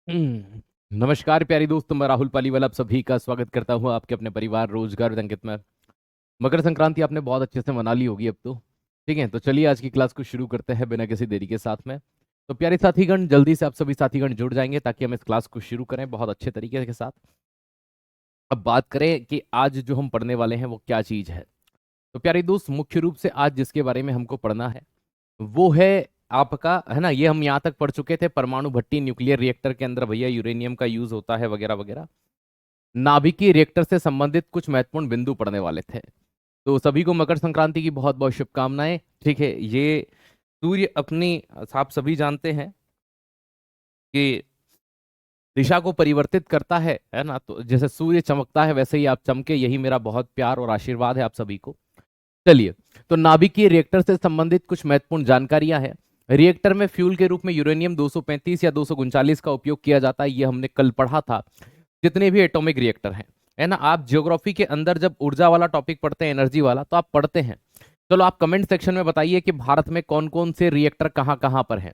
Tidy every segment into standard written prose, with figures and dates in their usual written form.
नमस्कार प्यारी दोस्त, मैं राहुल पालीवाल आप सभी का स्वागत करता हूं आपके अपने परिवार रोजगार अंकित में। मकर संक्रांति आपने बहुत अच्छे से मना ली होगी अब तो। ठीक है, तो चलिए आज की क्लास को शुरू करते हैं बिना किसी देरी के साथ में। तो प्यारे साथीगण, जल्दी से आप सभी साथीगण जुड़ जाएंगे ताकि हम इस क्लास को शुरू करें बहुत अच्छे तरीके के साथ। अब बात करें कि आज जो हम पढ़ने वाले हैं वो क्या चीज़ है। तो प्यारे दोस्त, मुख्य रूप से आज जिसके बारे में हमको पढ़ना है वो है आपका, है ना, ये हम यहाँ तक पढ़ चुके थे, परमाणु भट्टी न्यूक्लियर रिएक्टर के अंदर भैया यूरेनियम का यूज होता है वगैरह वगैरह। नाभिकीय रिएक्टर से संबंधित कुछ महत्वपूर्ण बिंदु पढ़ने वाले थे। तो सभी को मकर संक्रांति की बहुत बहुत शुभकामनाएं। ठीक है, ये सूर्य अपनी, आप सभी जानते हैं कि दिशा को परिवर्तित करता है ना। तो जैसे सूर्य चमकता है वैसे ही आप चमके, यही मेरा बहुत प्यार और आशीर्वाद है आप सभी को। चलिए, तो नाभिकीय रिएक्टर से संबंधित कुछ महत्वपूर्ण जानकारियां हैं। रिएक्टर में फ्यूल के रूप में यूरेनियम 235 या 239 का उपयोग किया जाता है, ये हमने कल पढ़ा था। जितने भी एटॉमिक रिएक्टर हैं, है ना, आप ज्योग्राफी के अंदर जब ऊर्जा वाला टॉपिक पढ़ते हैं, एनर्जी वाला, तो आप पढ़ते हैं। चलो आप कमेंट सेक्शन में बताइए कि भारत में कौन कौन से रिएक्टर कहाँ कहाँ पर हैं,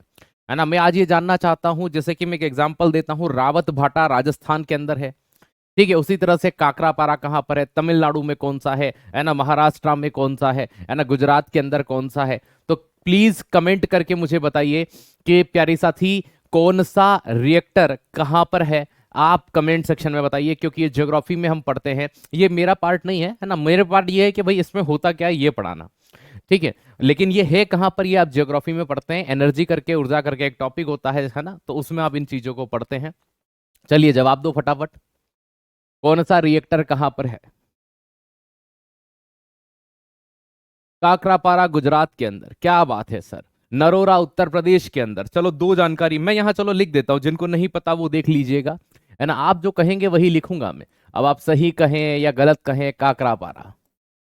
है ना। मैं आज ये जानना चाहता हूं, जैसे कि मैं एक एग्जांपल देता हूं, रावत भाटा राजस्थान के अंदर है। ठीक है, उसी तरह से काकरापारा कहाँ पर है, तमिलनाडु में कौन सा है ना, महाराष्ट्र में कौन सा है ना, गुजरात के अंदर कौन सा है। तो प्लीज कमेंट करके मुझे बताइए कि प्यारे साथी कौन सा रिएक्टर कहाँ पर है। आप कमेंट सेक्शन में बताइए, क्योंकि ये ज्योग्राफी में हम पढ़ते हैं, ये मेरा पार्ट नहीं है ना। मेरे पार्ट ये है कि भाई इसमें होता क्या है ये पढ़ाना। ठीक है, लेकिन ये है कहाँ पर, ये आप ज्योग्राफी में पढ़ते हैं, एनर्जी करके ऊर्जा करके एक टॉपिक होता है ना, तो उसमें आप इन चीजों को पढ़ते हैं। चलिए जवाब दो फटाफट, कौन सा रिएक्टर कहां पर है। काकरापारा गुजरात के अंदर, क्या बात है सर। नरोरा उत्तर प्रदेश के अंदर, चलो दो जानकारी मैं यहां चलो लिख देता हूं, जिनको नहीं पता वो देख लीजिएगा, है ना। आप जो कहेंगे वही लिखूंगा मैं। अब आप सही कहें या गलत कहें, काकरापारा,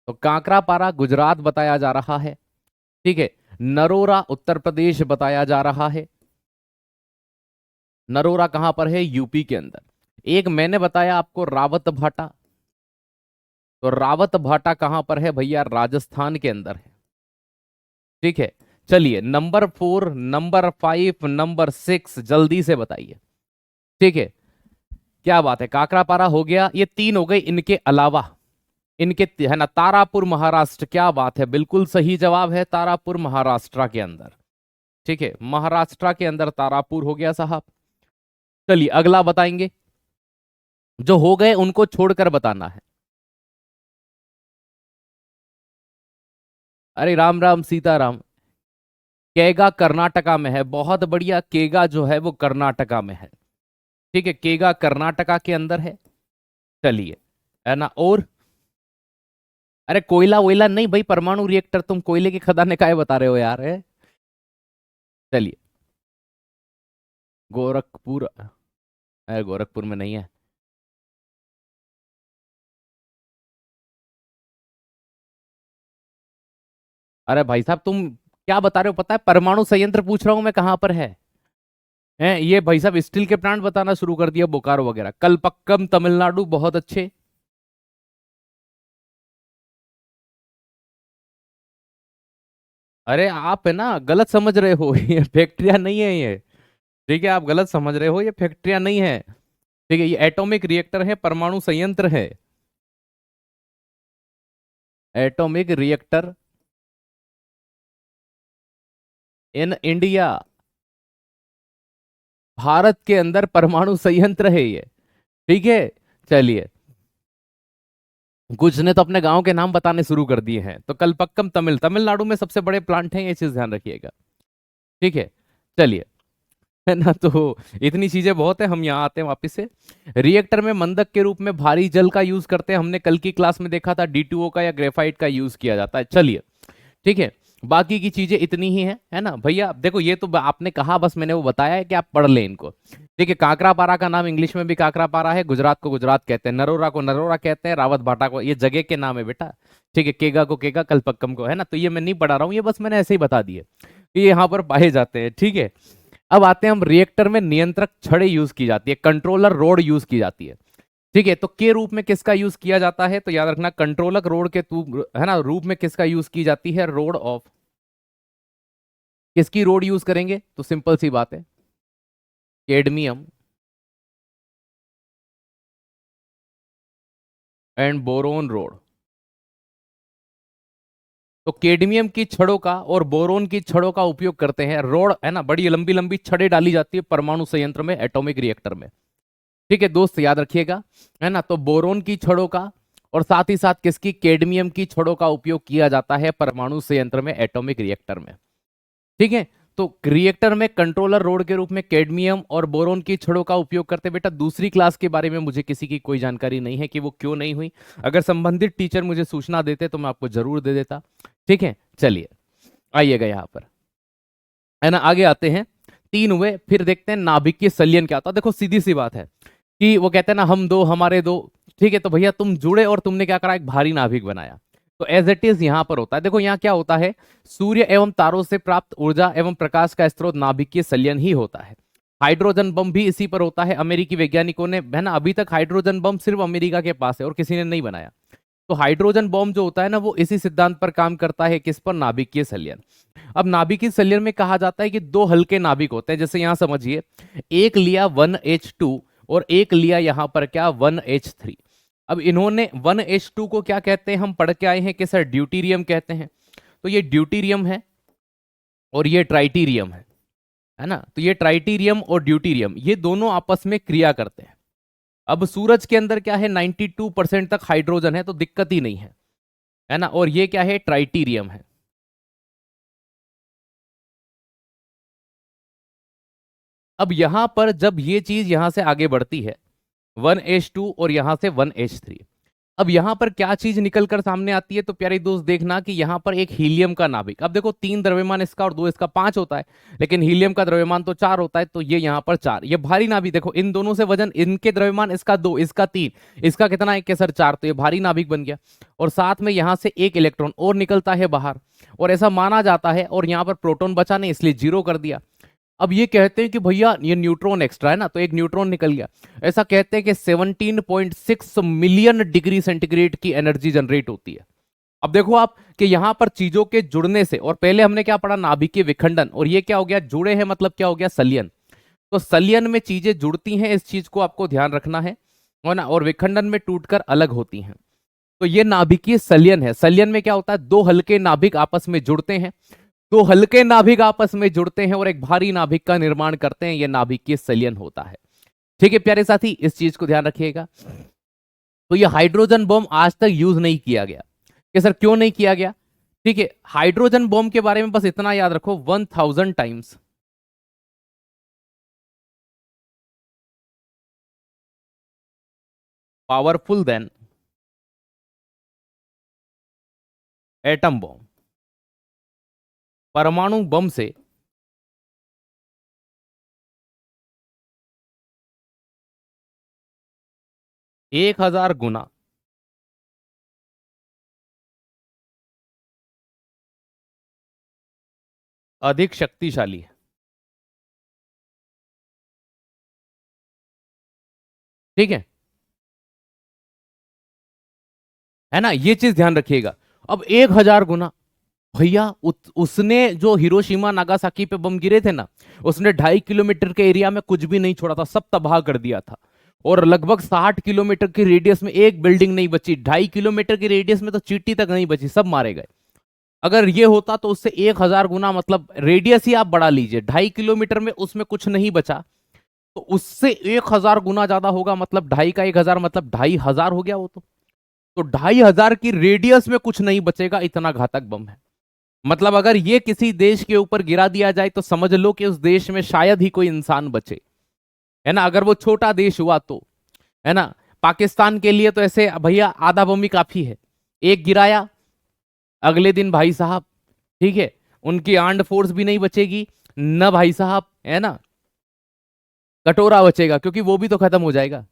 तो काकरापारा गुजरात बताया जा रहा है। ठीक है, नरोरा उत्तर प्रदेश बताया जा रहा है। नरोरा कहां पर है, यूपी के अंदर। एक मैंने बताया आपको रावत भाटा, तो रावत भाटा कहां पर है भैया, राजस्थान के अंदर है। ठीक है, चलिए नंबर 4, नंबर 5, नंबर 6 जल्दी से बताइए। ठीक है, क्या बात है, काकरापारा हो गया, ये तीन हो गए, इनके अलावा इनके है ना, तारापुर महाराष्ट्र, क्या बात है, बिल्कुल सही जवाब है, तारापुर महाराष्ट्र के अंदर। ठीक है, महाराष्ट्र के अंदर तारापुर हो गया साहब। चलिए अगला बताएंगे, जो हो गए उनको छोड़कर बताना है। अरे राम राम सीताराम। केगा कर्नाटका में है, बहुत बढ़िया, केगा जो है वो कर्नाटका में है। ठीक है, केगा कर्नाटका के अंदर है। चलिए, है ना, और अरे कोयला वोयला नहीं भाई, परमाणु रिएक्टर, तुम कोयले की खदानें काहे बता रहे हो यार, है। चलिए, गोरखपुर, अरे गोरखपुर में नहीं है। अरे भाई साहब तुम क्या बता रहे हो, पता है परमाणु संयंत्र पूछ रहा हूं मैं, कहां पर है ये भाई साहब, स्टील के प्लांट बताना शुरू कर दिया, बोकारो वगैरह, कलपक्कम तमिलनाडु, बहुत अच्छे। अरे आप है ना गलत समझ रहे हो ये फैक्ट्रिया नहीं है ये। ठीक है, आप गलत समझ रहे हो, ये फैक्ट्रिया नहीं है। ठीक है, ये एटॉमिक रिएक्टर है, परमाणु संयंत्र है। Atomic reactor in India, Bharat के अंदर परमाणु संयंत्र है ये। ठीक है, चलिए, कुछ ने तो अपने गांव के नाम बताने शुरू कर दिए हैं, तो कलपक्कम तमिलनाडु में सबसे बड़े प्लांट हैं, ये चीज ध्यान रखिएगा। ठीक है, चलिए, है ना, तो इतनी चीजें बहुत है, हम यहाँ आते हैं वापस से। रिएक्टर में मंदक के रूप में भारी जल का यूज करते हैं, हमने कल की क्लास में देखा था, D2O का या ग्रेफाइट का यूज किया जाता है। चलिए, ठीक है, बाकी की चीजें इतनी ही है ना भैया। देखो ये तो आपने कहा, बस मैंने वो बताया है कि आप पढ़ लें इनको। ठीक है, काकरापारा का नाम इंग्लिश में भी काकरापारा है, गुजरात को गुजरात कहते हैं, नरोरा को नरोरा कहते हैं, रावत भाटा को, ये जगह के नाम है बेटा। ठीक है, केगा को केगा, कलपक्कम को, है ना, तो ये मैं नहीं पढ़ा रहा हूँ, ये बस मैंने ऐसे ही बता दिए कि ये यहाँ पर पाए जाते हैं। ठीक है, अब आते हैं हम, रिएक्टर में नियंत्रक छड़ें यूज की जाती है, कंट्रोलर रोड यूज की जाती है। ठीक है, तो के रूप में किसका यूज किया जाता है, तो याद रखना कंट्रोलर रोड के तू, है ना, रूप में किसका यूज की जाती है, रोड ऑफ, किसकी रोड यूज करेंगे, तो सिंपल सी बात है, कैडमियम, एंड बोरोन रोड। तो कैडमियम की छड़ों का और बोरोन की छड़ों का उपयोग करते हैं, रोड है ना, बड़ी लंबी लंबी छड़ें डाली जाती है परमाणु संयंत्र में, एटॉमिक रिएक्टर में। ठीक है दोस्त, याद रखिएगा, है ना। तो बोरोन की छड़ों का और साथ ही साथ किसकी, कैडमियम की छड़ों का उपयोग किया जाता है परमाणु संयंत्र में, एटॉमिक रिएक्टर में। ठीक है, तो रिएक्टर में कंट्रोलर रोड के रूप में कैडमियम और बोरोन की छड़ों का उपयोग करते। बेटा दूसरी क्लास के बारे में मुझे किसी की कोई जानकारी नहीं है कि वो क्यों नहीं हुई, अगर संबंधित टीचर मुझे सूचना देते तो मैं आपको जरूर दे देता। ठीक है, चलिए आइएगा यहाँ पर, है ना, आगे आते हैं। तीन हुए, फिर देखते हैं नाभिक के संलयन क्या होता है। देखो सीधी सी बात है कि वो कहते हैं ना, हम दो हमारे दो। ठीक है, तो भैया तुम जुड़े और तुमने क्या करा, एक भारी नाभिक बनाया। तो एज इट इज यहां पर होता है। देखो यहाँ क्या होता है, सूर्य एवं तारों से प्राप्त ऊर्जा एवं प्रकाश का स्रोत नाभिकीय संलयन ही होता है। हाइड्रोजन बम भी इसी पर होता है। अमेरिकी वैज्ञानिकों ने, है ना, अभी तक हाइड्रोजन बम सिर्फ अमेरिका के पास है और किसी ने नहीं बनाया। तो हाइड्रोजन बम जो होता है ना, वो इसी सिद्धांत पर काम करता है, किस पर, नाभिकीय संलयन। अब नाभिकीय संलयन में कहा जाता है कि दो हल्के नाभिक होते हैं। जैसे यहां समझिए, एक लिया 1H2 और एक लिया यहां पर क्या, 1H3। अब इन्होंने 1H2 को क्या कहते हैं, हम पढ़ के आए हैं कि सर ड्यूटीरियम कहते हैं। तो ये ड्यूटीरियम है और ये ट्राइटीरियम है ना। तो ये ट्राइटीरियम और ड्यूटीरियम ये दोनों आपस में क्रिया करते हैं। अब सूरज के अंदर क्या है, 92% तक हाइड्रोजन है, तो दिक्कत ही नहीं है ना। और ये क्या है, ट्राइटीरियम है। अब यहां पर जब ये चीज यहां से आगे बढ़ती है, 1H2 और यहां से 1H3, अब यहां पर क्या चीज निकल कर सामने आती है, तो प्यारे दोस्त देखना कि यहां पर एक हीलियम का नाभिक। अब देखो तीन द्रव्यमान इसका और दो इसका, पांच होता है, लेकिन हीलियम का द्रव्यमान तो चार होता है, तो ये यहां पर चार। ये भारी नाभिक, देखो इन दोनों से वजन, इनके द्रव्यमान, इसका दो इसका तीन, इसका कितना, एक के सर चार, तो ये भारी नाभिक बन गया। और साथ में यहां से एक इलेक्ट्रॉन और निकलता है बाहर, और ऐसा माना जाता है, और यहां पर प्रोटॉन बचा नहीं इसलिए जीरो कर दिया। अब ये कहते हैं कि भैया ये न्यूट्रॉन एक्स्ट्रा है ना, तो एक न्यूट्रॉन निकल गया। ऐसा कहते हैं कि 17.6 मिलियन डिग्री सेंटीग्रेड की एनर्जी जनरेट होती है। अब देखो आप कि यहां पर चीजों के जुड़ने से, और पहले हमने क्या पढ़ा, नाभिकीय विखंडन, और ये क्या हो गया, जुड़े हैं मतलब क्या हो गया, संलयन। तो संलयन में चीजें जुड़ती हैं, इस चीज को आपको ध्यान रखना है ना, और विखंडन में टूटकर अलग होती हैं। तो ये नाभिकीय संलयन है। संलयन में क्या होता है, दो हल्के नाभिक आपस में जुड़ते हैं, दो हल्के नाभिक आपस में जुड़ते हैं और एक भारी नाभिक का निर्माण करते हैं, यह नाभिकीय संलयन होता है। ठीक है प्यारे साथी, इस चीज को ध्यान रखिएगा। तो ये हाइड्रोजन बम आज तक यूज नहीं किया गया, कि सर क्यों नहीं किया गया। ठीक है, हाइड्रोजन बम के बारे में बस इतना याद रखो, 1000 times powerful than atom bomb. परमाणु बम से 1000 गुना अधिक शक्तिशाली है। ठीक है ना, ये चीज ध्यान रखिएगा। अब 1000 गुना, भैया उसने जो हिरोशिमा नागासाकी पे बम गिरे थे ना, उसने 2.5 किलोमीटर के एरिया में कुछ भी नहीं छोड़ा था, सब तबाह कर दिया था। और लगभग 60 किलोमीटर की रेडियस में एक बिल्डिंग नहीं बची, 2.5 किलोमीटर की रेडियस में तो चींटी तक नहीं बची, सब मारे गए। अगर ये होता तो उससे 1000 गुना, मतलब रेडियस ही आप बढ़ा लीजिए, 2.5 किलोमीटर में उसमें कुछ नहीं बचा, तो उससे 1000 गुना ज्यादा होगा, मतलब 2.5 का 1000 मतलब 2500 हो गया वो तो 2500 की रेडियस में कुछ नहीं बचेगा, इतना घातक बम है। मतलब अगर ये किसी देश के ऊपर गिरा दिया जाए तो समझ लो कि उस देश में शायद ही कोई इंसान बचे, है ना, अगर वो छोटा देश हुआ तो, है ना। पाकिस्तान के लिए तो ऐसे भैया आधा बम ही काफी है, एक गिराया, अगले दिन भाई साहब, ठीक है, उनकी आर्म्ड फोर्स भी नहीं बचेगी, न भाई साहब, है ना, कटोरा बचेगा, क्योंकि वो भी तो खत्म हो जाएगा।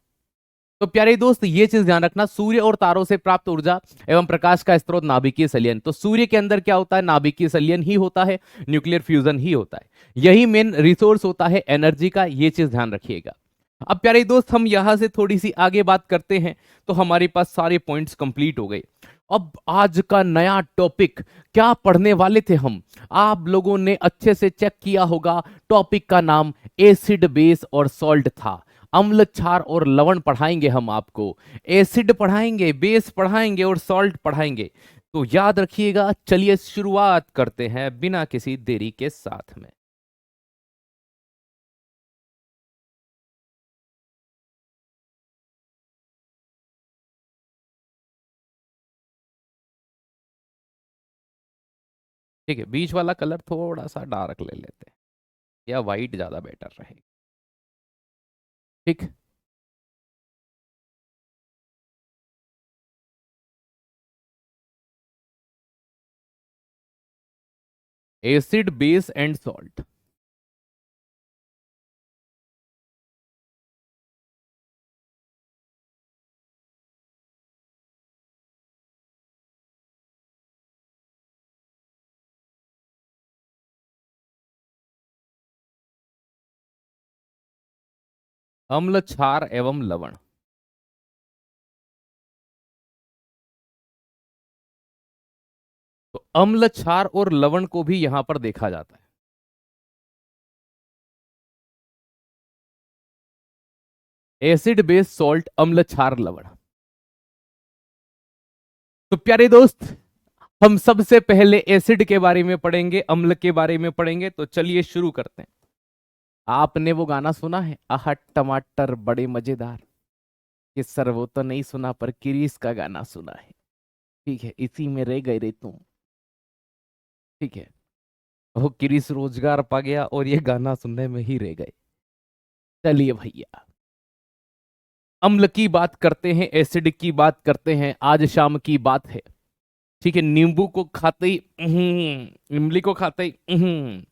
तो प्यारे दोस्त ये चीज ध्यान रखना, सूर्य और तारों से प्राप्त ऊर्जा एवं प्रकाश का स्रोत नाभिकीय संलयन। तो सूर्य के अंदर क्या होता है, नाभिकीय संलयन ही होता है, न्यूक्लियर फ्यूजन ही होता है, यही मेन रिसोर्स होता है एनर्जी का, ये चीज ध्यान रखिएगा। अब प्यारे दोस्त हम यहां से थोड़ी सी आगे बात करते हैं, तो हमारे पास सारे पॉइंट्स कंप्लीट हो गए। अब आज का नया टॉपिक क्या पढ़ने वाले थे हम, आप लोगों ने अच्छे से चेक किया होगा, टॉपिक का नाम एसिड बेस और सॉल्ट था। अम्ल, क्षार और लवण पढ़ाएंगे हम आपको, एसिड पढ़ाएंगे, बेस पढ़ाएंगे और सॉल्ट पढ़ाएंगे। तो याद रखिएगा। चलिए शुरुआत करते हैं बिना किसी देरी के साथ में। ठीक है, बीच वाला कलर थोड़ा सा डार्क ले लेते हैं, या वाइट ज्यादा बेटर रहेगा। ठीक। Acid, base and salt. अम्ल, क्षार एवं लवण। तो अम्ल, क्षार और लवण को भी यहां पर देखा जाता है। एसिड, बेस, सॉल्ट, अम्ल, क्षार, लवण। तो प्यारे दोस्त, हम सबसे पहले एसिड के बारे में पढ़ेंगे, अम्ल के बारे में पढ़ेंगे। तो चलिए शुरू करते हैं। आपने वो गाना सुना है, आह टमाटर बड़े मजेदार? कि सर वो तो नहीं सुना, पर किरीस का गाना सुना है। ठीक है, इसी में रह गए रे तुम। ठीक है, वो किरीस रोजगार पा गया और ये गाना सुनने में ही रह गए। चलिए भैया, अम्ल की बात करते हैं, एसिड की बात करते हैं। आज शाम की बात है। ठीक है, नींबू को खाते ही इमली को खाते ही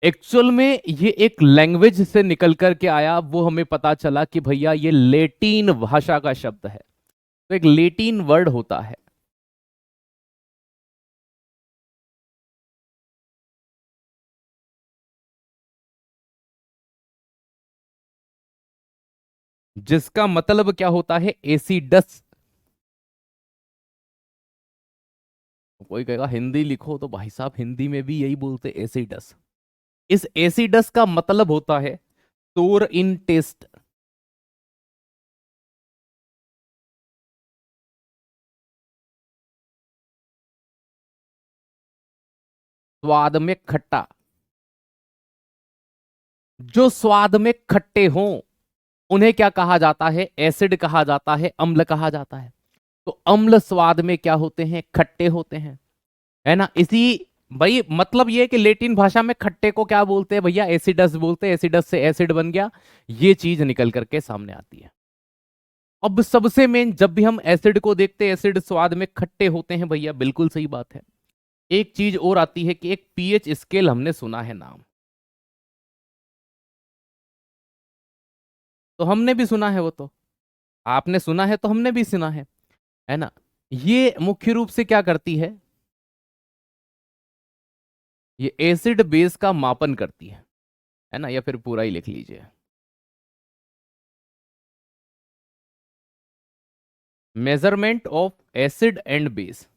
एक्चुअल में ये एक लैंग्वेज से निकल करके आया, वो हमें पता चला कि भैया ये लेटिन भाषा का शब्द है। तो एक लेटिन वर्ड होता है जिसका मतलब क्या होता है, एसिडस। कोई कहेगा हिंदी लिखो, तो भाई साहब हिंदी में भी यही बोलते एसिडस। इस एसिडस का मतलब होता है सोर इन टेस्ट, स्वाद में खट्टा। जो स्वाद में खट्टे हों उन्हें क्या कहा जाता है, एसिड कहा जाता है, अम्ल कहा जाता है। तो अम्ल स्वाद में क्या होते हैं, खट्टे होते हैं, है ना। इसी भाई मतलब ये है कि लेटिन भाषा में खट्टे को क्या बोलते हैं भैया, एसिडस बोलते हैं। एसिडस से एसिड बन गया, ये चीज निकल करके सामने आती है। अब सबसे मेन, जब भी हम एसिड को देखते हैं, एसिड स्वाद में खट्टे होते हैं भैया, बिल्कुल सही बात है। एक चीज और आती है कि एक पीएच स्केल हमने सुना है नाम, तो हमने भी सुना है वो तो, आपने सुना है तो हमने भी सुना है ना। ये मुख्य रूप से क्या करती ये एसिड बेस का मापन करती है ना। या फिर पूरा ही लिख लीजिए, measurement of acid and base.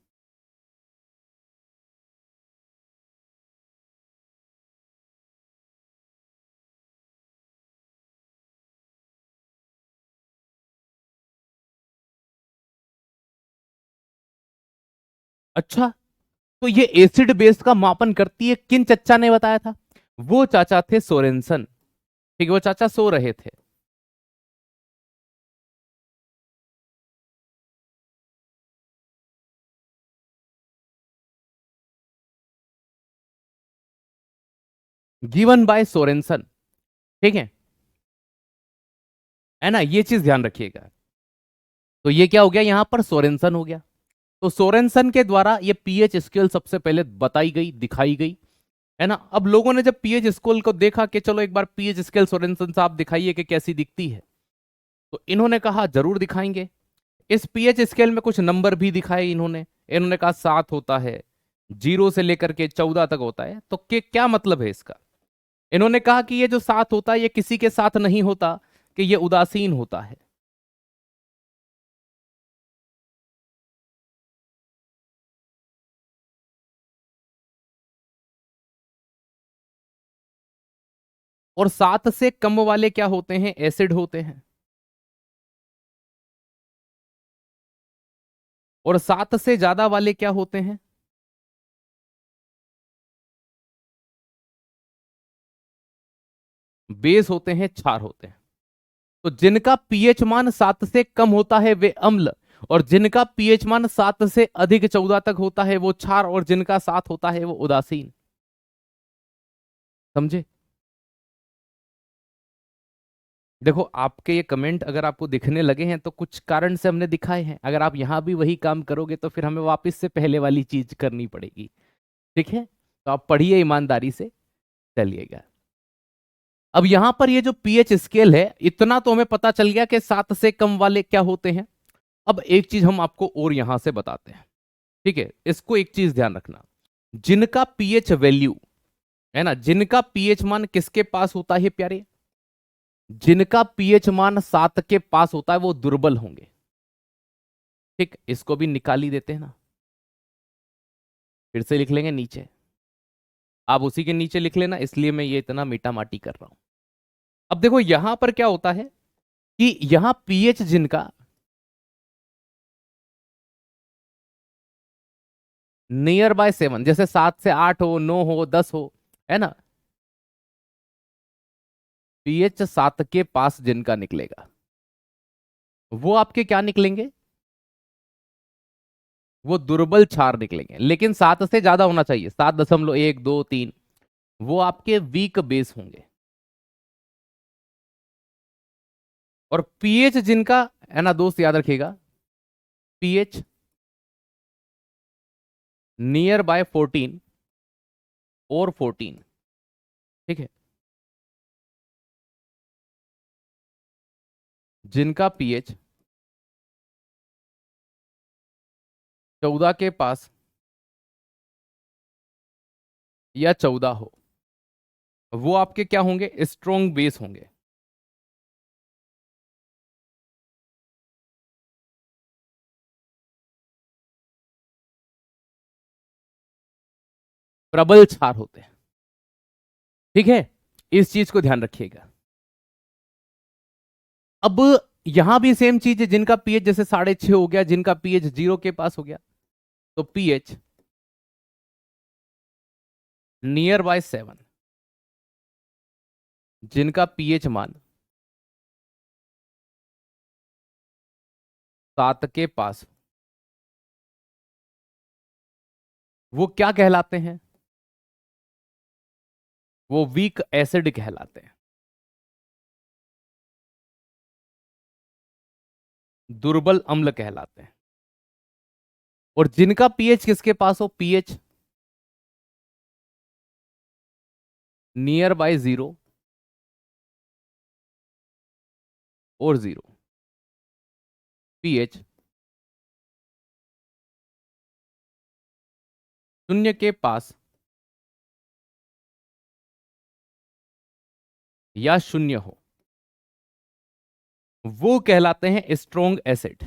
अच्छा, तो ये एसिड बेस का मापन करती है, किन चचा ने बताया था? वो चाचा थे सोरेनसन। ठीक है, वो चाचा सो रहे थे। Given by Sorensen. ठीक है ना, ये चीज ध्यान रखिएगा। तो ये क्या हो गया, यहां पर सोरेनसन हो गया। तो सोरेनसन के द्वारा ये पीएच स्केल सबसे पहले बताई गई, दिखाई गई, है ना। अब लोगों ने जब पीएच स्केल को देखा कि चलो एक बार पीएच स्केल सोरेनसन साहब दिखाइए कि कैसी दिखती है, तो इन्होंने कहा जरूर दिखाएंगे। इस पीएच स्केल में कुछ नंबर भी दिखाए इन्होंने। इन्होंने कहा 7 होता है, 0 से लेकर के 14 तक होता है। तो क्या मतलब है इसका? इन्होंने कहा कि ये जो 7 होता है ये किसी के साथ नहीं होता, कि ये उदासीन होता है। और 7 से कम वाले क्या होते हैं? एसिड होते हैं। और 7 से ज्यादा वाले क्या होते हैं? बेस होते हैं, क्षार होते हैं। तो जिनका पीएच मान 7 से कम होता है वे अम्ल, और जिनका पीएच मान 7 से अधिक 14 तक होता है वो क्षार, और जिनका 7 होता है वो उदासीन। समझे? देखो, आपके ये कमेंट अगर आपको दिखने लगे हैं तो कुछ कारण से हमने दिखाए हैं। अगर आप यहां भी वही काम करोगे तो फिर हमें वापस से पहले वाली चीज करनी पड़ेगी। ठीक है? तो आप पढ़िए ईमानदारी से, चलिएगा। अब यहां पर ये जो पीएच स्केल है, इतना तो हमें पता चल गया कि 7 से कम वाले क्या होते हैं। अब एक चीज हम आपको और यहां से बताते हैं। ठीक है? इसको एक चीज ध्यान रखना, जिनका पीएच वैल्यू है ना, जिनका पीएच मान किसके पास होता है प्यारे? जिनका पीएच मान 7 के पास होता है वो दुर्बल होंगे। ठीक, इसको भी निकाल ही देते हैं ना, फिर से लिख लेंगे नीचे। आप उसी के नीचे लिख लेना, इसलिए मैं ये इतना मीटा माटी कर रहा हूं। अब देखो यहां पर क्या होता है कि यहां पीएच जिनका नियर बाय 7, जैसे 7 से 8 हो, 9 हो, 10 हो, है ना, पीएच 7 के पास जिनका निकलेगा वो आपके क्या निकलेंगे? वो दुर्बल क्षार निकलेंगे। लेकिन 7 से ज्यादा होना चाहिए, 7.1, 2, 3, वो आपके वीक बेस होंगे। और पीएच जिनका, है ना दोस्त, याद रखिएगा, पीएच नियर बाय 14 और 14। ठीक है? जिनका पीएच 14 के पास या 14 हो, वो आपके क्या होंगे? स्ट्रॉन्ग बेस होंगे। प्रबल क्षार होते हैं। ठीक है? इस चीज को ध्यान रखिएगा। अब यहां भी सेम चीज है, जिनका पीएच जैसे 6.5 हो गया, जिनका पीएच 0 के पास हो गया, तो पीएच नियर बाय 7, जिनका पीएच मान 7 के पास, वो क्या कहलाते हैं? वो वीक एसिड कहलाते हैं, दुर्बल अम्ल कहलाते हैं। और जिनका पीएच किसके पास हो? पीएच नियर बाय 0 और 0, पीएच 0 के पास या 0 हो, वो कहलाते हैं स्ट्रॉन्ग एसिड।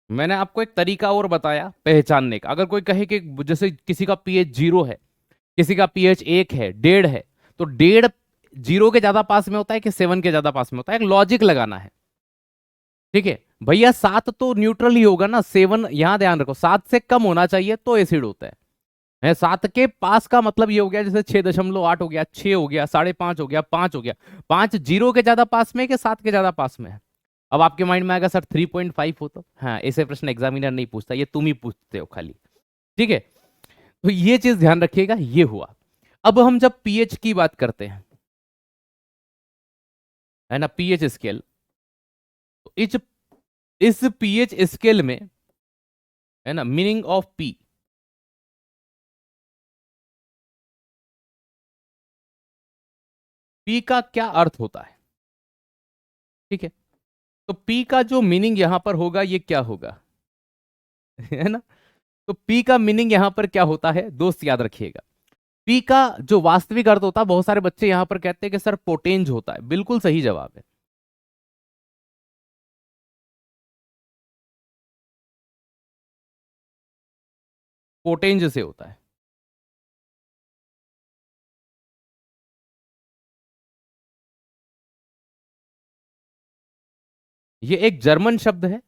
मैंने आपको एक तरीका और बताया पहचानने का। अगर कोई कहे कि जैसे किसी का पीएच 0 है, किसी का पीएच 1 है, 1.5 है, तो 1.5 0 के ज्यादा पास में होता है कि 7 के ज्यादा पास में होता है? एक लॉजिक लगाना है। ठीक है भैया, 7 तो न्यूट्रल ही होगा ना, 7 यहां ध्यान रखो, 7 से कम होना चाहिए तो एसिड होता है। 7 के पास का मतलब ये हो गया, जैसे 6.8 हो गया, 6 हो गया, 5.5 हो गया, 5 हो गया। 5 0 के ज्यादा पास में है कि 7 के ज्यादा पास में है? अब आपके माइंड में आएगा सर 3.5 हो तो, हाँ, ऐसे प्रश्न एग्जामिनर नहीं पूछता, ये तुम ही पूछते हो खाली। ठीक है? तो ये चीज ध्यान रखिएगा, ये हुआ। अब हम जब पीएच की बात करते हैं, है ना, पीएच स्केल, तो इस पीएच स्केल में, है ना, मीनिंग ऑफ पी, पी का क्या अर्थ होता है? ठीक है? तो पी का जो मीनिंग यहां पर होगा ये क्या होगा? है ना? तो पी का मीनिंग यहां पर क्या होता है दोस्त, याद रखिएगा। पी का जो वास्तविक अर्थ होता है, बहुत सारे बच्चे यहां पर कहते हैं कि सर पोटेंज होता है, बिल्कुल सही जवाब है। पोटेंज से होता है। ये एक जर्मन शब्द है।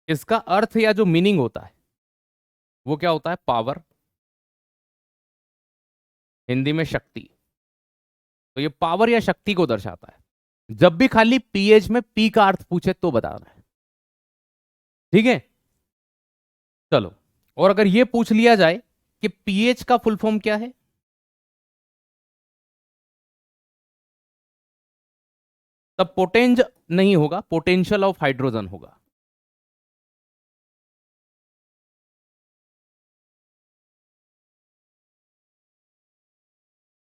इसका अर्थ या जो मीनिंग होता है वो क्या होता है? पावर, हिंदी में शक्ति। तो ये पावर या शक्ति को दर्शाता है। जब भी खाली पीएच में पी का अर्थ पूछे तो बताना है, ठीक है? चलो, और अगर ये पूछ लिया जाए कि पीएच का फुल फॉर्म क्या है, तब पोटेंज नहीं होगा, पोटेंशियल ऑफ हाइड्रोजन होगा।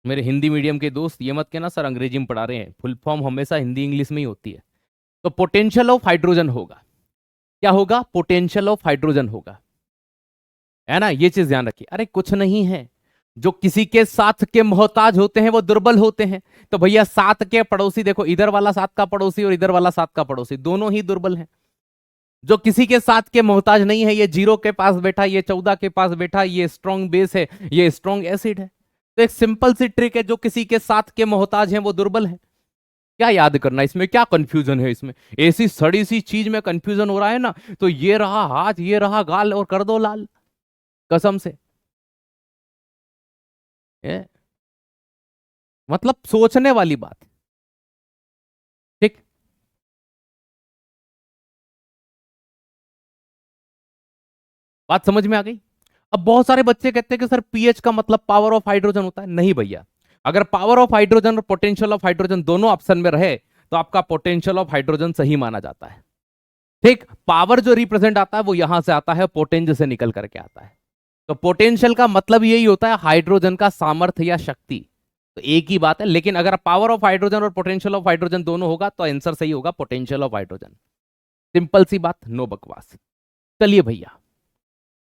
मेरे हिंदी मीडियम के दोस्त ये मत कहना सर अंग्रेजी में पढ़ा रहे हैं, फुल फॉर्म हमेशा हिंदी इंग्लिश में ही होती है। तो पोटेंशियल ऑफ हाइड्रोजन होगा। क्या होगा? पोटेंशियल ऑफ हाइड्रोजन होगा, है ना? ये चीज ध्यान रखिए। अरे कुछ नहीं है, जो किसी के साथ के मोहताज होते हैं वो दुर्बल होते हैं। तो भैया साथ के पड़ोसी देखो, इधर वाला साथ का पड़ोसी और इधर वाला साथ का पड़ोसी दोनों ही दुर्बल हैं। जो किसी के साथ के मोहताज नहीं है, ये 0 के पास बैठा, ये 14 के पास बैठा, ये स्ट्रॉन्ग बेस है, ये स्ट्रॉन्ग एसिड है। तो एक सिंपल सी ट्रिक है, जो किसी के साथ के मोहताज हैं वो दुर्बल है। क्या याद करना, इसमें क्या कंफ्यूजन है? इसमें ऐसी सड़ी सी चीज में कंफ्यूजन हो रहा है ना, तो ये रहा हाथ, ये रहा गाल, और कर दो लाल, कसम से। ये मतलब सोचने वाली बात, ठीक? बात समझ में आ गई? अब बहुत सारे बच्चे कहते हैं कि सर पीएच का मतलब पावर ऑफ हाइड्रोजन होता है। नहीं भैया, अगर पावर ऑफ हाइड्रोजन और पोटेंशियल ऑफ हाइड्रोजन दोनों ऑप्शन में रहे तो आपका पोटेंशियल ऑफ हाइड्रोजन सही माना जाता है, ठीक? पावर जो रिप्रेजेंट आता है वो यहां से आता है, पोटेंज से निकल करके आता है। तो पोटेंशियल का मतलब यही होता है हाइड्रोजन का सामर्थ्य या शक्ति। तो एक ही बात है, लेकिन अगर पावर ऑफ हाइड्रोजन और पोटेंशियल ऑफ हाइड्रोजन दोनों होगा तो आंसर सही होगा पोटेंशियल ऑफ हाइड्रोजन। सिंपल सी बात, नो बकवास। चलिए भैया,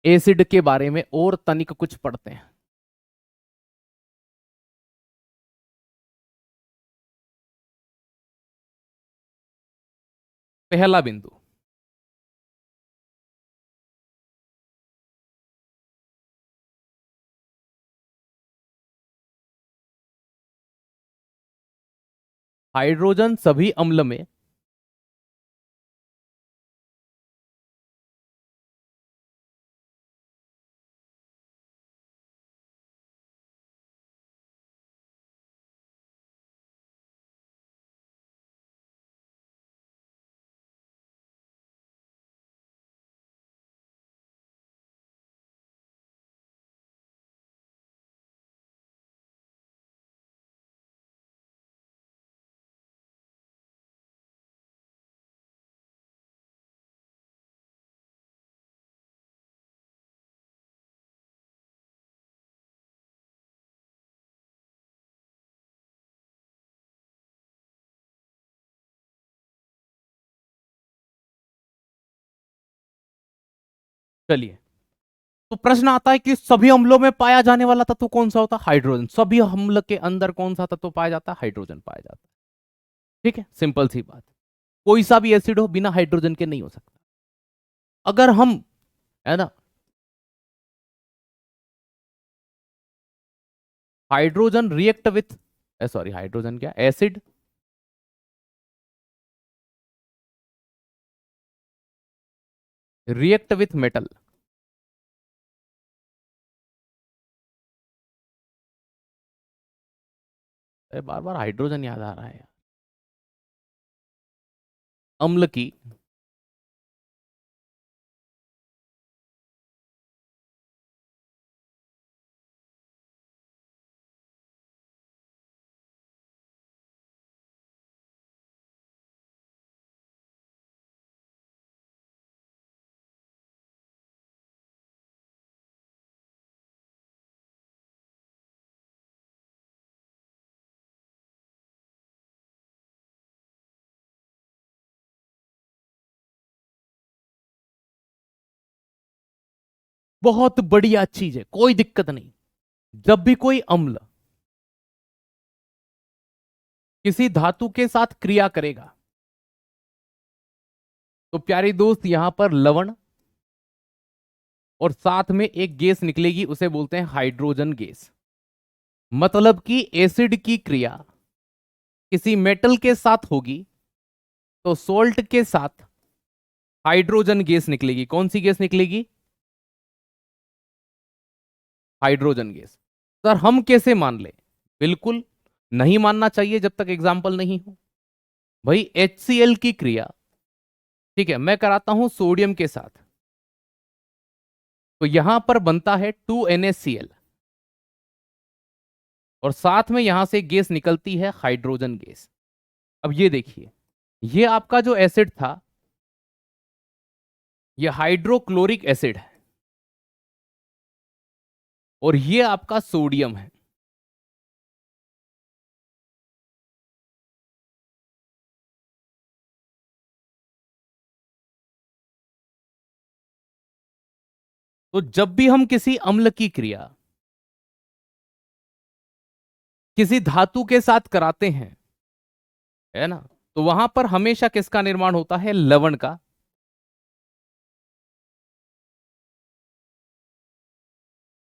एसिड के बारे में और तनिक कुछ पढ़ते हैं। पहला बिंदु, हाइड्रोजन सभी अम्ल में चलिए, तो प्रश्न आता है कि सभी अम्लों में पाया जाने वाला तत्व कौन सा होता है? हाइड्रोजन। सभी अम्ल के अंदर कौन सा तत्व पाया जाता है? हाइड्रोजन पाया जाता है, ठीक है? सिंपल सी बात। कोई सा भी एसिड हो बिना हाइड्रोजन के नहीं हो सकता। अगर हम, है ना, hydrogen react with, sorry hydrogen क्या, एसिड रिएक्ट विथ मेटल, बार बार हाइड्रोजन याद आ रहा है। अम्ल की बहुत बढ़िया चीज है, कोई दिक्कत नहीं। जब भी कोई अम्ल किसी धातु के साथ क्रिया करेगा तो प्यारे दोस्त यहां पर लवण और साथ में एक गैस निकलेगी, उसे बोलते हैं हाइड्रोजन गैस। मतलब कि एसिड की क्रिया किसी मेटल के साथ होगी तो सोल्ट के साथ हाइड्रोजन गैस निकलेगी। कौन सी गैस निकलेगी? Hydrogen gas. सर हम कैसे मान ले? बिल्कुल नहीं मानना चाहिए जब तक एग्जाम्पल नहीं हो। भाई HCl की क्रिया, ठीक है, मैं कराता हूं सोडियम के साथ, तो यहां पर बनता है 2NaCl और साथ में यहां से गैस निकलती है हाइड्रोजन गैस। अब ये देखिए, ये आपका जो एसिड था ये हाइड्रोक्लोरिक एसिड है और ये आपका सोडियम है। तो जब भी हम किसी अम्ल की क्रिया किसी धातु के साथ कराते हैं, है ना, तो वहां पर हमेशा किसका निर्माण होता है? लवण का।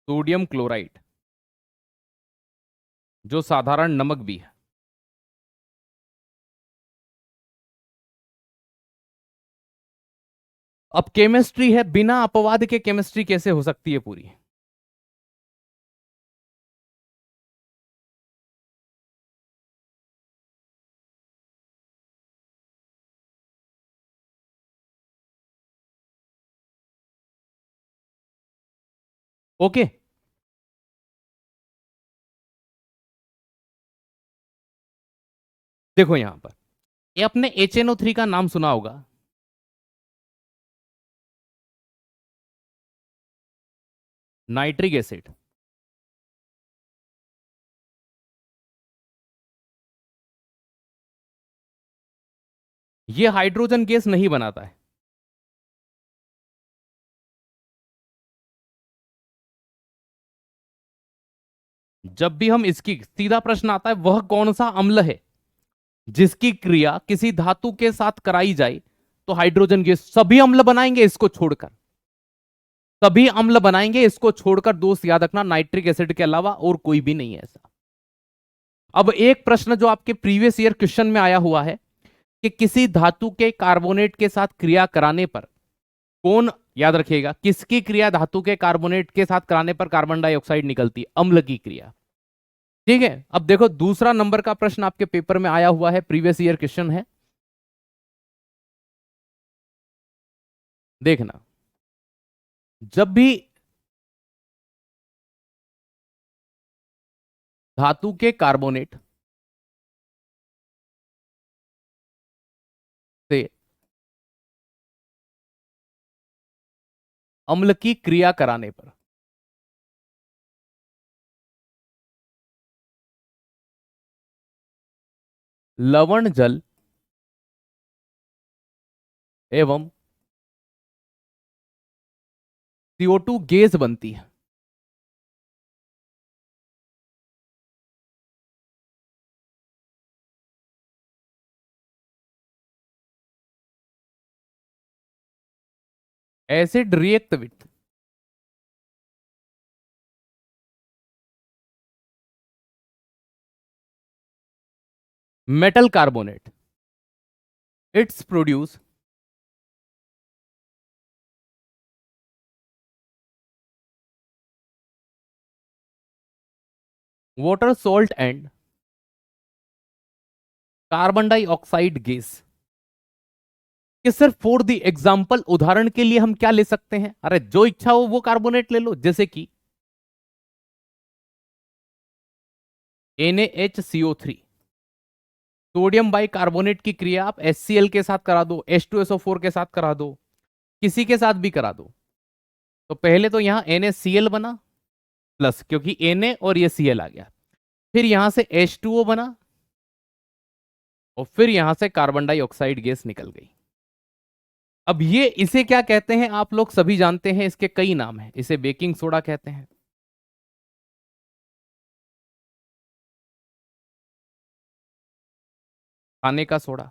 सोडियम क्लोराइड, जो साधारण नमक भी है। अब केमिस्ट्री है, बिना अपवाद के केमिस्ट्री कैसे हो सकती है पूरी? ओके। देखो यहां पर ये अपने HNO3 का नाम सुना होगा। Nitric acid. ये हाइड्रोजन गैस नहीं बनाता है। जब भी हम इसकी, सीधा प्रश्न आता है वह कौन सा अम्ल है जिसकी क्रिया किसी धातु के साथ कराई जाए तो हाइड्रोजन गैस? सभी अम्ल बनाएंगे इसको छोड़कर, सभी अम्ल बनाएंगे इसको छोड़कर। दोस्त याद रखना, नाइट्रिक एसिड के अलावा और कोई भी नहीं है ऐसा। अब एक प्रश्न जो आपके प्रीवियस ईयर क्वेश्चन में आया हुआ है कि किसी धातु के कार्बोनेट के साथ क्रिया कराने पर कौन, याद रखिएगा, किसकी क्रिया धातु के कार्बोनेट के साथ कराने पर कार्बन डाइऑक्साइड निकलती है? अम्ल की क्रिया। ठीक है, अब देखो दूसरा नंबर का प्रश्न आपके पेपर में आया हुआ है, प्रीवियस ईयर क्वेश्चन है, देखना। जब भी धातु के कार्बोनेट से अम्ल की क्रिया कराने पर लवण जल एवं CO2 गैस बनती है, acid react with metal carbonate, it's produce water salt and carbon dioxide gas. कि सिर्फ फॉर द एग्जाम्पल, उदाहरण के लिए हम क्या ले सकते हैं? अरे जो इच्छा हो वो कार्बोनेट ले लो, जैसे कि NaHCO3, सोडियम बाई कार्बोनेट की क्रिया आप HCl के साथ करा दो, H2SO4 के साथ करा दो, किसी के साथ भी करा दो, तो पहले तो यहां NaCl बना प्लस, क्योंकि Na और ये Cl आ गया, फिर यहां से H2O बना और फिर यहां से कार्बन डाइऑक्साइड गैस निकल गई। अब ये, इसे क्या कहते हैं आप लोग सभी जानते हैं, इसके कई नाम हैं। इसे बेकिंग सोडा कहते हैं, खाने का सोडा,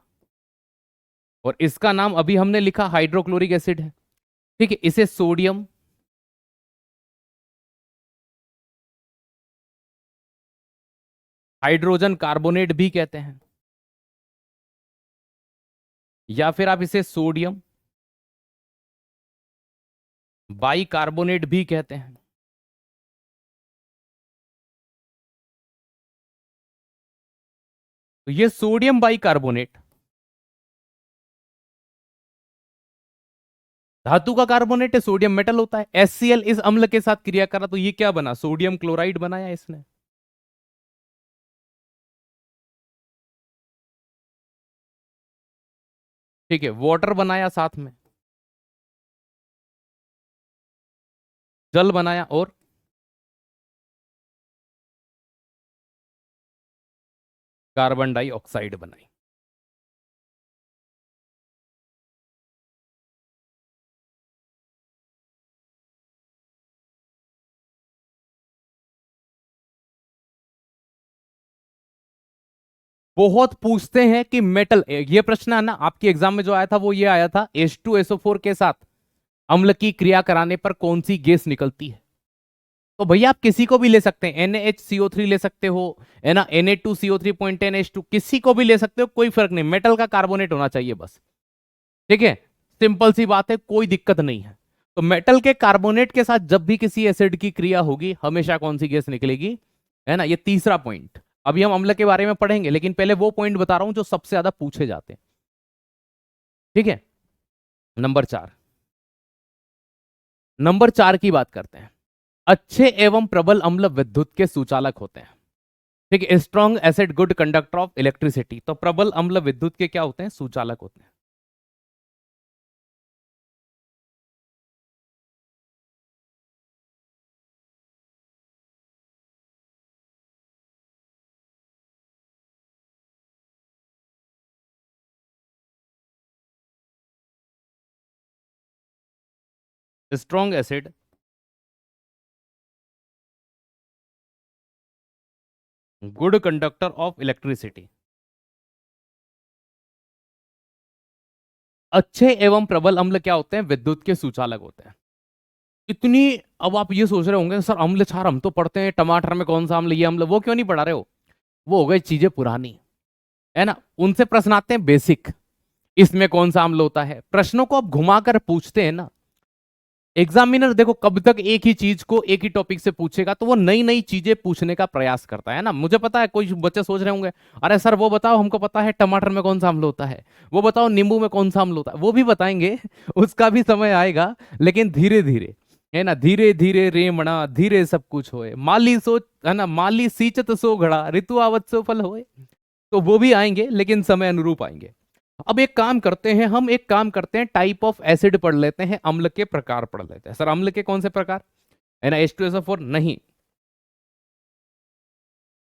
और इसका नाम अभी हमने लिखा हाइड्रोक्लोरिक एसिड है। ठीक है, इसे सोडियम हाइड्रोजन कार्बोनेट भी कहते हैं, या फिर आप इसे सोडियम बाइकार्बोनेट भी कहते हैं। तो ये सोडियम बाइकार्बोनेट धातु का कार्बोनेट है, सोडियम मेटल होता है। HCl इस अम्ल के साथ क्रिया करा तो ये क्या बना, सोडियम क्लोराइड बनाया इसने। ठीक है, वाटर बनाया साथ में, जल बनाया, और कार्बन डाइऑक्साइड बनाई। बहुत पूछते हैं कि मेटल, ये प्रश्न है ना आपके एग्जाम में जो आया था वो ये आया था, H2SO4 के साथ अम्ल की क्रिया कराने पर कौन सी गैस निकलती है। तो भैया आप किसी को भी ले सकते हैं, NaHCO3 ले सकते हो, है ना, Na2CO3.10H2, किसी को भी ले सकते हो, कोई फर्क नहीं, मेटल का कार्बोनेट होना चाहिए बस। ठीक है, सिंपल सी बात है, कोई दिक्कत नहीं है। तो मेटल के कार्बोनेट के साथ जब भी किसी एसिड की क्रिया होगी हमेशा कौन सी गैस निकलेगी, है ना, ये तीसरा पॉइंट। अभी हम अम्ल के बारे में पढ़ेंगे, लेकिन पहले वो पॉइंट बता रहा हूं जो सबसे ज्यादा पूछे जाते हैं। ठीक है, नंबर 4, नंबर 4 की बात करते हैं। अच्छे एवं प्रबल अम्ल विद्युत के सुचालक होते हैं। ठीक है, strong acid good conductor of electricity, तो प्रबल अम्ल विद्युत के क्या होते हैं, सुचालक होते हैं। Strong acid good conductor of electricity, अच्छे एवं प्रबल अम्ल क्या होते हैं, विद्युत के सुचालक होते हैं। इतनी, अब आप ये सोच रहे होंगे सर अम्ल क्षार हम तो पढ़ते हैं, टमाटर में कौन सा अम्ल, ये अम्ल, वो क्यों नहीं पढ़ा रहे हो, वो हो गई चीजें पुरानी, है ना, उनसे प्रश्न आते हैं बेसिक, इसमें कौन सा अम्ल होता है। प्रश्नों को आप घुमाकर पूछते हैं ना, एग्जामिनर देखो कब तक एक ही चीज को एक ही टॉपिक से पूछेगा, तो वो नई नई चीजें पूछने का प्रयास करता है ना। मुझे पता है कोई बच्चे सोच रहे होंगे, अरे सर वो बताओ, हमको पता है टमाटर में कौन सा अम्ल होता है, वो बताओ नींबू में कौन सा अम्ल होता है, वो भी बताएंगे उसका भी समय आएगा, लेकिन धीरे धीरे, है ना, धीरे धीरे रेमणा धीरे सब कुछ होए, माली सोच, है ना, माली सींचत सो घड़ा ऋतु आवत सो फल होए। तो वो भी आएंगे लेकिन समय अनुरूप आएंगे। अब एक काम करते हैं, हम एक काम करते हैं, टाइप ऑफ एसिड पढ़ लेते हैं, अम्ल के प्रकार पढ़ लेते हैं। सर अम्ल के कौन से प्रकार, है ना, H2SO4 नहीं,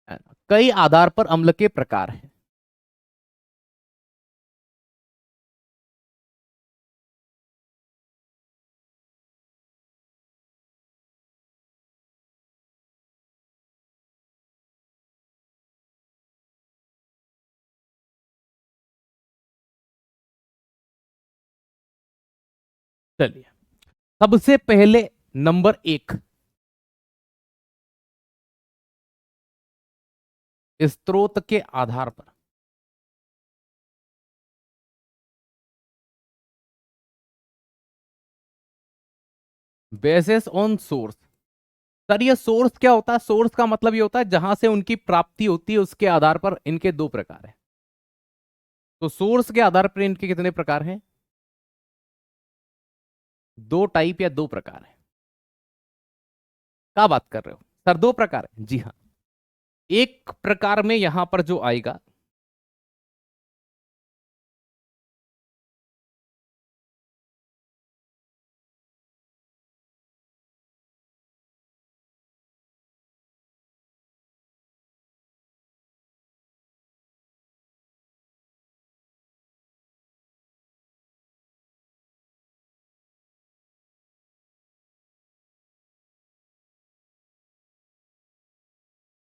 है ना? कई आधार पर अम्ल के प्रकार हैं। चलिए, सबसे पहले नंबर 1, स्रोत के आधार पर, बेसिस ऑन सोर्स। सर ये सोर्स क्या होता है, सोर्स का मतलब ये होता है जहां से उनकी प्राप्ति होती है, उसके आधार पर इनके दो प्रकार हैं। तो सोर्स के आधार पर इनके कितने प्रकार हैं, दो टाइप या दो प्रकार है। क्या बात कर रहे हो सर, दो प्रकार है, जी हाँ। एक प्रकार में यहां पर जो आएगा,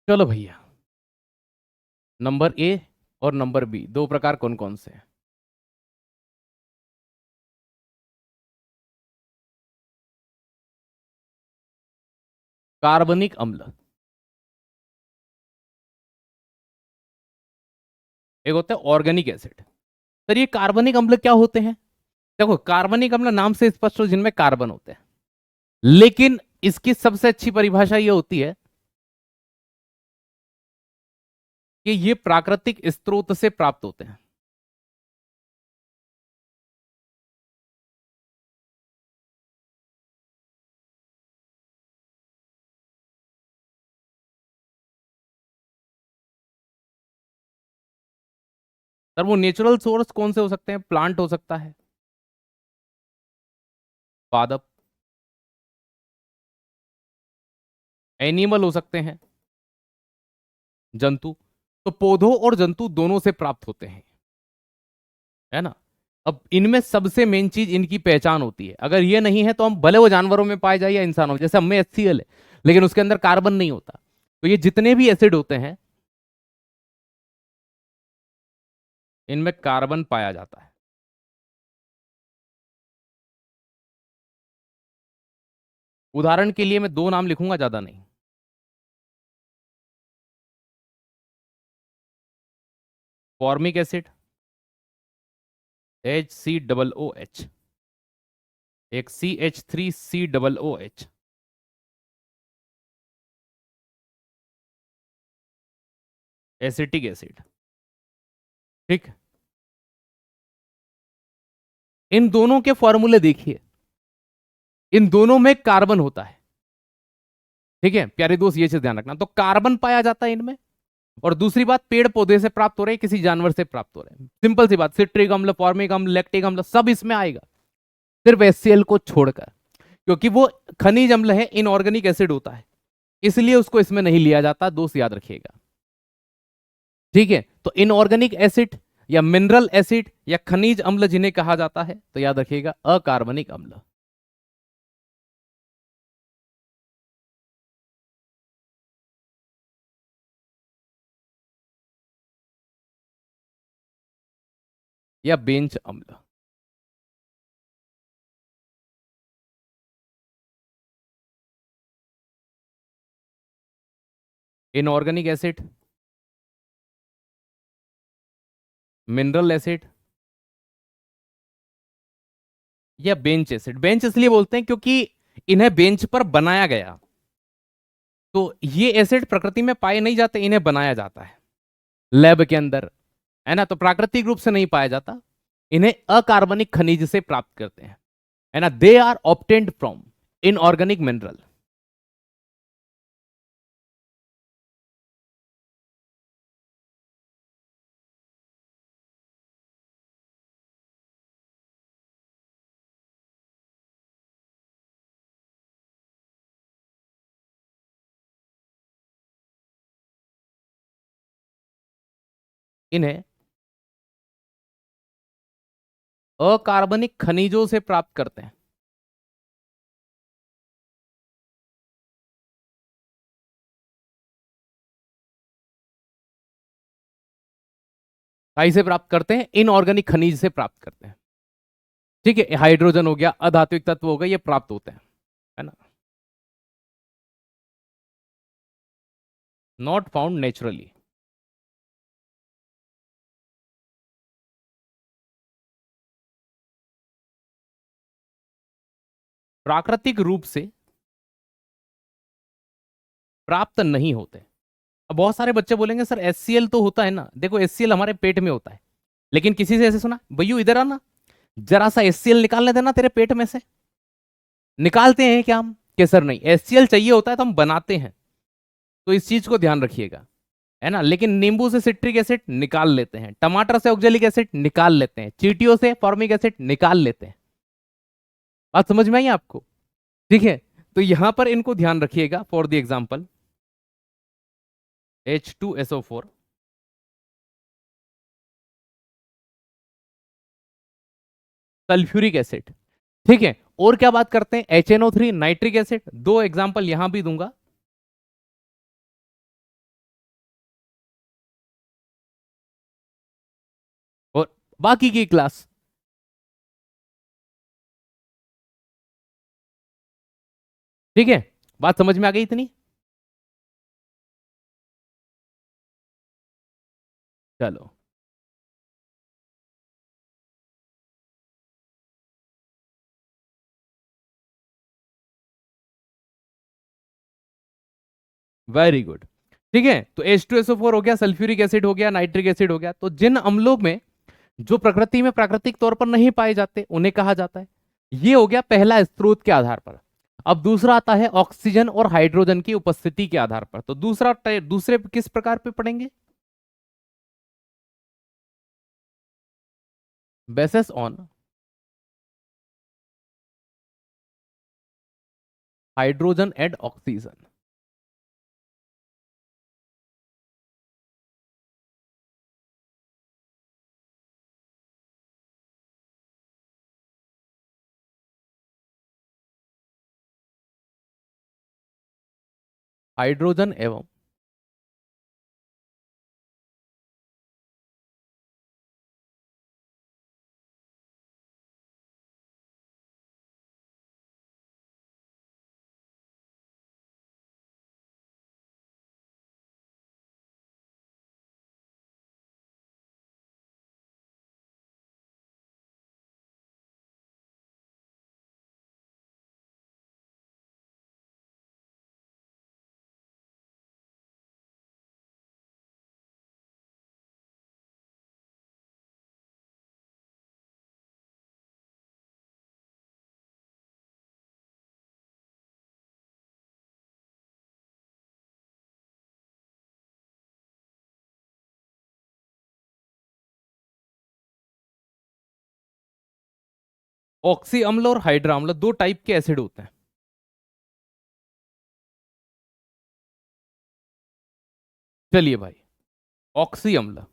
चलो भैया, नंबर A और नंबर B, दो प्रकार कौन कौन से हैं। कार्बनिक अम्ल, एक होता है ऑर्गेनिक एसिड। सर ये कार्बनिक अम्ल क्या होते हैं? देखो कार्बनिक अम्ल नाम से स्पष्ट हो, जिनमें कार्बन होते हैं, लेकिन इसकी सबसे अच्छी परिभाषा ये होती है कि ये प्राकृतिक स्रोत से प्राप्त होते हैं। सर वो नेचुरल सोर्स कौन से हो सकते हैं? प्लांट हो सकता है, पादप, एनिमल हो सकते हैं, जंतु। तो पौधों और जंतु दोनों से प्राप्त होते हैं, है ना। अब इनमें सबसे मेन चीज इनकी पहचान होती है। अगर ये नहीं है तो हम भले वो जानवरों में पाए जाए या इंसानों में, जैसे हमें HCl है लेकिन उसके अंदर कार्बन नहीं होता। तो ये जितने भी एसिड होते हैं इनमें कार्बन पाया जाता है। उदाहरण के लिए मैं 2 नाम लिखूंगा, ज्यादा नहीं। फॉर्मिक एसिड, HCOOH, एक CH3COOH, एसिटिक एसिड। ठीक, इन दोनों के फॉर्मूले देखिए, इन दोनों में कार्बन होता है। ठीक है प्यारे दोस्त, ये चीज ध्यान रखना। तो कार्बन पाया जाता है इनमें। और दूसरी बात, पेड़ पौधे से प्राप्त हो रहे हैं, किसी जानवर से प्राप्त हो रहे हैं। सिंपल सी बात, सिट्रिक अम्ल, फॉर्मिक अम्ल, लैक्टिक अम्ल सब इसमें आएगा, सिर्फ HCl को छोड़कर, क्योंकि वो खनिज अम्ल है, इनऑर्गेनिक एसिड होता है, इसलिए उसको इसमें नहीं लिया जाता। दोस्त याद रखिएगा, ठीक है। तो इनऑर्गेनिक एसिड या मिनरल एसिड या खनिज अम्ल जिन्हें कहा जाता है, तो याद रखिएगा अकार्बनिक अम्ल। या बेंच अम्ल। इनऑर्गेनिक एसिड, मिनरल एसिड या बेंच एसिड। बेंच इसलिए बोलते हैं क्योंकि इन्हें बेंच पर बनाया गया। तो ये एसिड प्रकृति में पाए नहीं जाते, इन्हें बनाया जाता है लैब के अंदर, है ना। तो प्राकृतिक रूप से नहीं पाया जाता, इन्हें अकार्बनिक खनिज से प्राप्त करते हैं, है ना। They are obtained from inorganic mineral. इन्हें अकार्बनिक खनिजों से प्राप्त करते हैं। काई से प्राप्त करते हैं? इनऑर्गेनिक खनिज से प्राप्त करते हैं। ठीक है, हाइड्रोजन हो गया, अधात्विक तत्व हो गए, ये प्राप्त होते हैं, है ना। Not found naturally. प्राकृतिक रूप से प्राप्त नहीं होते। अब बहुत सारे बच्चे बोलेंगे सर HCl तो होता है ना। देखो HCl हमारे पेट में होता है, लेकिन किसी से ऐसे सुना, भैया इधर आना, जरा सा HCl निकालने देना तेरे पेट में से। निकालते हैं क्या हम? कि सर नहीं, HCl चाहिए होता है तो हम बनाते हैं। तो इस चीज को ध्यान रखिएगा, है ना। लेकिन नींबू से सिट्रिक एसिड निकाल लेते हैं, टमाटर से ऑक्जेलिक एसिड निकाल लेते हैं, चींटियों से फॉर्मिक एसिड निकाल लेते हैं। बात समझ में आई आपको? ठीक है, तो यहां पर इनको ध्यान रखिएगा। For the example H2SO4, sulphuric acid. ठीक है, और क्या बात करते हैं? HNO3, nitric acid. 2 एग्जाम्पल यहां भी दूंगा। और बाकी की क्लास, ठीक है, बात समझ में आ गई इतनी? चलो, वेरी गुड। ठीक है, तो H2SO4 हो गया, सल्फ्यूरिक एसिड हो गया, नाइट्रिक एसिड हो गया। तो जिन अम्लों में जो प्रकृति में प्राकृतिक तौर पर नहीं पाए जाते उन्हें कहा जाता है। ये हो गया पहला स्रोत के आधार पर। अब दूसरा आता है ऑक्सीजन और हाइड्रोजन की उपस्थिति के आधार पर। तो दूसरे किस प्रकार पे पढ़ेंगे? Basis on hydrogen and oxygen. Hydrogen एवं ऑक्सी अम्ल और हाइड्रा अम्ल दो टाइप के एसिड होते हैं। चलिए भाई, ऑक्सी अम्ल,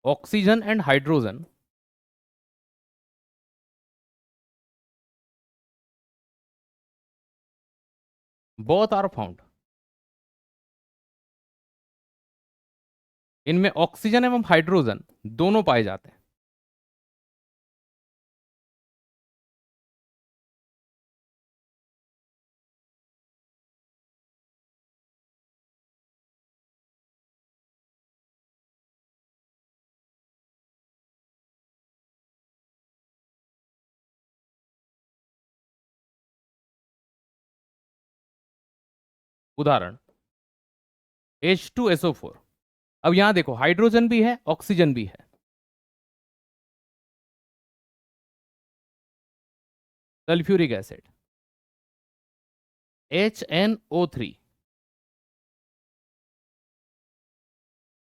oxygen and hydrogen both are found. इनमें ऑक्सीजन एवं हाइड्रोजन दोनों पाए जाते हैं। उदाहरण H2SO4। अब यहां देखो, हाइड्रोजन भी है, ऑक्सीजन भी है। Sulphuric acid HNO3,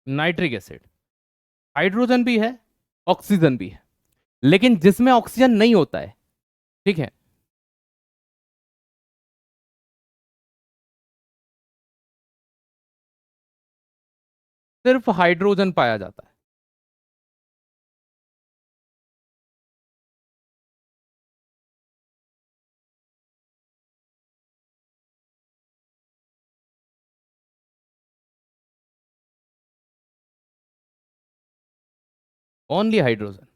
nitric acid. Hydrogen भी है, ऑक्सीजन भी है, लेकिन जिसमें ऑक्सीजन नहीं होता है, ठीक है, सिर्फ हाइड्रोजन पाया जाता है। Only hydrogen.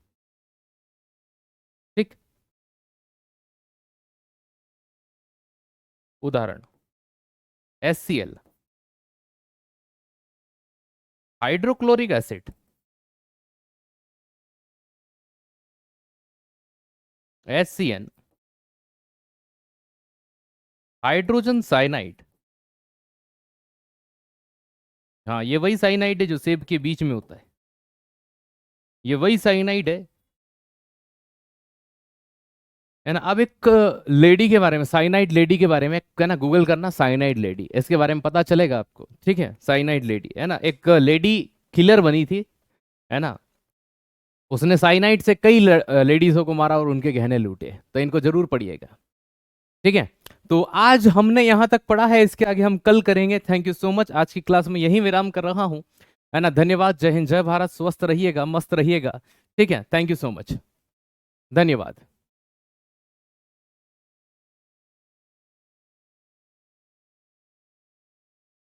ठीक। उदाहरण HCl, hydrochloric acid HCN, hydrogen cyanide. हाँ, ये वही साइनाइड है जो सेब के बीच में होता है। ये वही साइनाइड है ना। अब एक लेडी के बारे में, साइनाइड लेडी के बारे में है ना, गूगल करना साइनाइड लेडी, इसके बारे में पता चलेगा आपको। ठीक है, साइनाइड लेडी है ना, एक लेडी किलर बनी थी, है ना। उसने साइनाइड से कई लेडीजों को मारा और उनके गहने लूटे। तो इनको जरूर पढ़िएगा। ठीक है, तो आज हमने यहां तक पढ़ा है, इसके आगे हम कल करेंगे। Thank you so much. आज की क्लास में यही विराम कर रहा हूं, है ना। धन्यवाद। जय हिंद, जय भारत। स्वस्थ रहिएगा, मस्त रहिएगा। ठीक है, थैंक यू सो मच। धन्यवाद।